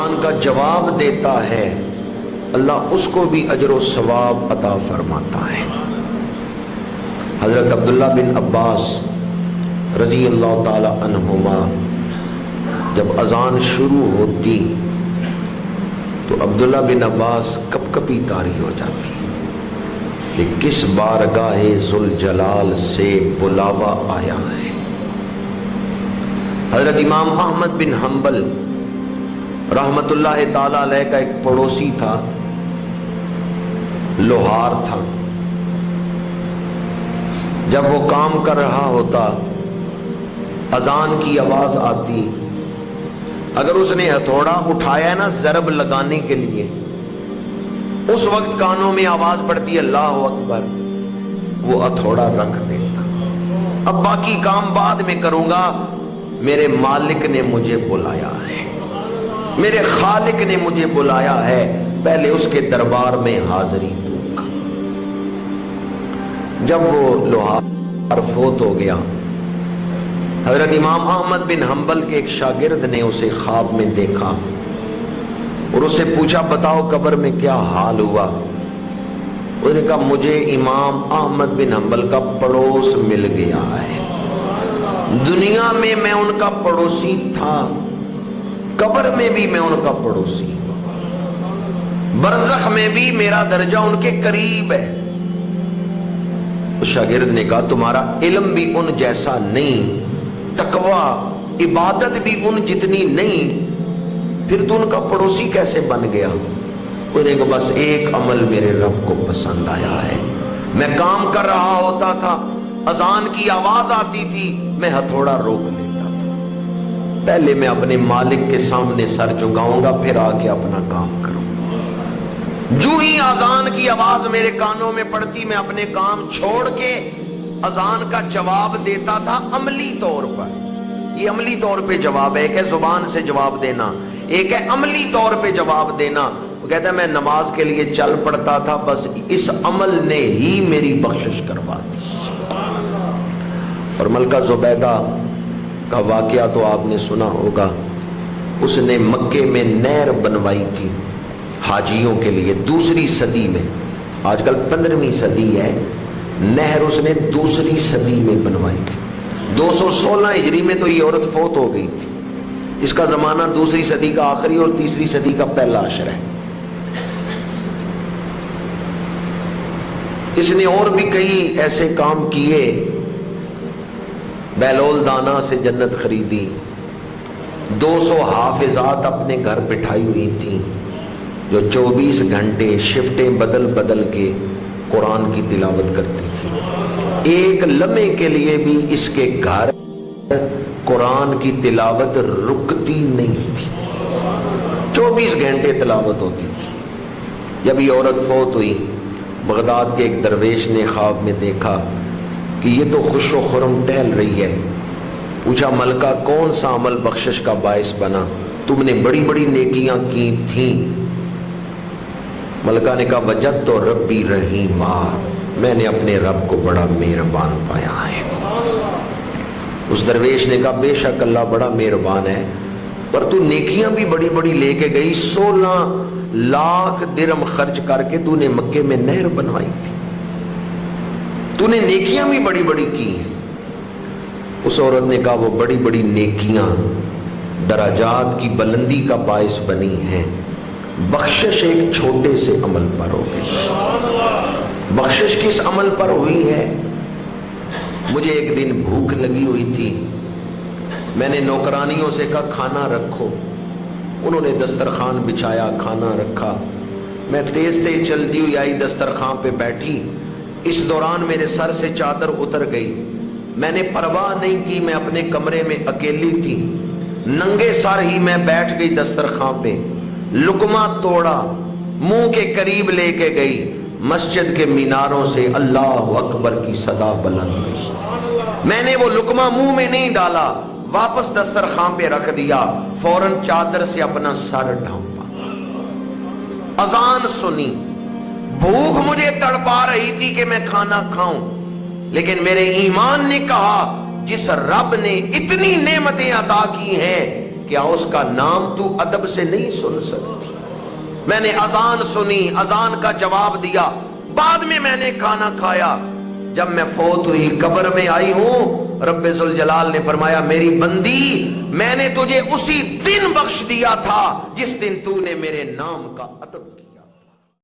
اذان کا جواب دیتا ہے اللہ اس کو بھی اجر و ثواب عطا فرماتا ہے۔ حضرت عبداللہ بن عباس رضی اللہ تعالی عنہما جب اذان شروع ہوتی تو عبداللہ بن عباس کپ کپی طاری ہو جاتی کہ کس بارگاہ ذوالجلال سے بلاوا آیا ہے۔ حضرت امام احمد بن حنبل رحمت اللہ تعالی علیہ کا ایک پڑوسی تھا، لوہار تھا۔ جب وہ کام کر رہا ہوتا اذان کی آواز آتی، اگر اس نے ہتھوڑا اٹھایا نا ضرب لگانے کے لیے، اس وقت کانوں میں آواز پڑتی اللہ اکبر، وہ ہتھوڑا رکھ دیتا۔ اب باقی کام بعد میں کروں گا، میرے مالک نے مجھے بلایا ہے، میرے خالق نے مجھے بلایا ہے، پہلے اس کے دربار میں حاضری دوں گا۔ جب وہ لوہار فوت ہو گیا، حضرت امام احمد بن حنبل کے ایک شاگرد نے اسے خواب میں دیکھا اور اسے پوچھا بتاؤ قبر میں کیا حال ہوا؟ اس نے کہا مجھے امام احمد بن حنبل کا پڑوس مل گیا ہے، دنیا میں میں ان کا پڑوسی تھا، قبر میں بھی میں ان کا پڑوسی، برزخ میں بھی میرا درجہ ان کے قریب ہے۔ اس شاگرد نے کہا تمہارا علم بھی ان جیسا نہیں، تقوی عبادت بھی ان جتنی نہیں، پھر تو ان کا پڑوسی کیسے بن گیا؟ انہیں کہا بس ایک عمل میرے رب کو پسند آیا ہے، میں کام کر رہا ہوتا تھا، اذان کی آواز آتی تھی، میں ہتھوڑا روک لیتا تھا، پہلے میں اپنے مالک کے سامنے سر جھکاؤں گا، پھر آگے اپنا کام کروں گا۔ جو ہی اذان کی آواز میرے کانوں میں پڑتی، میں اپنے کام چھوڑ کے اذان کا جواب دیتا تھا عملی طور پر۔ یہ عملی طور پہ جواب ہے، ایک ہے زبان سے جواب دینا، ایک ہے عملی طور پہ جواب دینا۔ وہ کہتا ہے میں نماز کے لیے چل پڑتا تھا، بس اس عمل نے ہی میری بخشش کروا دی۔ اور ملکہ زبیدہ کا واقعہ تو آپ نے سنا ہوگا، اس نے مکے میں نہر بنوائی تھی حاجیوں کے لیے، دوسری صدی میں، آج کل 15ویں صدی ہے، نہر اس نے دوسری صدی میں بنوائی تھی۔ 216 ہجری میں تو یہ عورت فوت ہو گئی تھی، اس کا زمانہ دوسری صدی کا آخری اور تیسری صدی کا پہلا عشر ہے۔ اس نے اور بھی کئی ایسے کام کیے، بیلول دانا سے جنت خریدی، 200 حافظات اپنے گھر بٹھائی ہوئی تھیں جو 24 گھنٹے شفٹیں بدل بدل کے قرآن کی تلاوت کرتی تھی۔ ایک لمحے کے لیے بھی اس کے گھر قرآن کی تلاوت رکتی نہیں تھی، 24 گھنٹے تلاوت ہوتی تھی۔ جب یہ عورت فوت ہوئی، بغداد کے ایک درویش نے خواب میں دیکھا کہ یہ تو خوش و خرم ٹہل رہی ہے۔ پوچھا ملکہ کون سا عمل بخشش کا باعث بنا؟ تم نے بڑی بڑی نیکیاں کی تھیں۔ ملکہ نے کہا وجدت تو ربی رحیمہ، میں نے اپنے رب کو بڑا مہربان پایا ہے۔ اس درویش نے کہا بے شک اللہ بڑا مہربان ہے، پر تو نیکیاں بھی بڑی بڑی لے کے گئی، 16 لاکھ درہم خرچ کر کے تو نے مکے میں نہر بنوائی تھی، تو نے نیکیاں بھی بڑی بڑی کی ہیں۔ اس عورت نے کہا وہ بڑی بڑی نیکیاں درجات کی بلندی کا باعث بنی ہیں، بخشش ایک چھوٹے سے عمل پر ہو گئی۔ بخشش کس عمل پر ہوئی ہے؟ مجھے ایک دن بھوک لگی ہوئی تھی، میں نے نوکرانیوں سے کہا کھانا رکھو، انہوں نے دسترخوان بچھایا، کھانا رکھا، میں تیز تیز چلتی ہوئی آئی، دسترخوان پہ بیٹھی، اس دوران میرے سر سے چادر اتر گئی، میں نے پرواہ نہیں کی، میں اپنے کمرے میں اکیلی تھی، ننگے سر ہی میں بیٹھ گئی دسترخوان پہ، لقمہ توڑا، منہ کے قریب لے کے گئی، مسجد کے میناروں سے اللہ اکبر کی صدا بلند ہوئی، میں نے وہ لقمہ منہ میں نہیں ڈالا، واپس دسترخوان پہ رکھ دیا، فوراً چادر سے اپنا سر ڈھانپا، اذان سنی، بھوک مجھے تڑپا رہی تھی کہ میں کھانا کھاؤں، لیکن میرے ایمان نے کہا جس رب نے اتنی نعمتیں عطا کی ہیں کیا اس کا نام تو ادب سے نہیں سن سکتی؟ میں نے اذان سنی، اذان کا جواب دیا، بعد میں نے کھانا کھایا، جب میں فوت ہوئی قبر میں آئی ہوں، رب ذوالجلال نے فرمایا میری بندی میں نے تجھے اسی دن بخش دیا تھا جس دن تو نے میرے نام کا ادب کیا۔